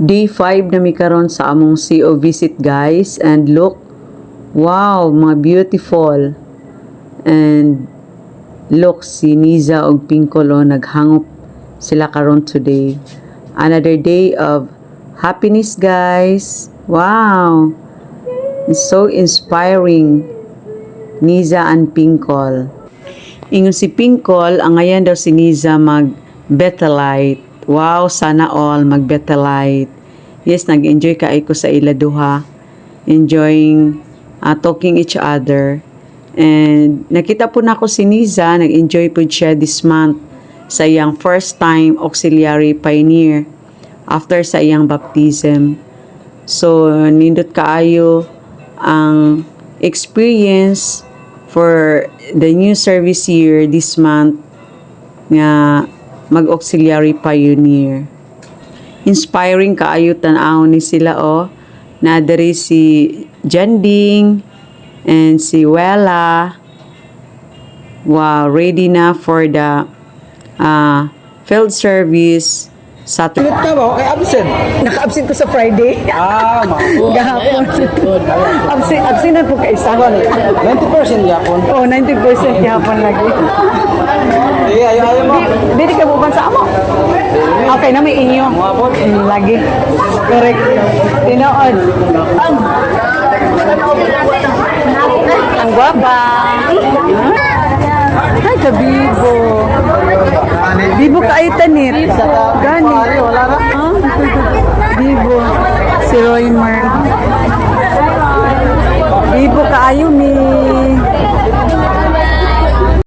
Day 5 na mi karon sa among CO visit guys, and look, wow, mga beautiful. And look, si Niza og Pinkolo naghangop sila karon today. Another day of happiness guys. Wow, it's so inspiring. Niza and Pinkol. Ingon si Pinkol, ang ngayon daw si Niza mag Bethelite. Wow, sana all mag-Bethelite. Yes, nag-enjoy ko sa ila duha. Enjoying talking each other. And nakita po na ko si Niza, nag-enjoy po siya this month sa iyang first time auxiliary pioneer after sa iyang baptism. So, nindot kaayo ang experience for the new service year this month nga mag-auxiliary pioneer. Inspiring kaayo tan-awon ni sila na diri si Janding and si Wella. Wow, ready na for the field service Saturday. Ulit ka ba? Ay, absent. Naka-absent ko sa Friday. Mako. Gahapon. Absent na po ka isa. 90% yapon. Oh, 90% gahapon lagi. Ayaw mo. Dili ka buban sa amo. Okay na may inyo. Lagi. Correct. Tinood. Ang gwapa. Ay, kabibo. Bibo ka ay tanit. Gani. Wala na. Bibo. Si Roymer. Bibo ka ayaw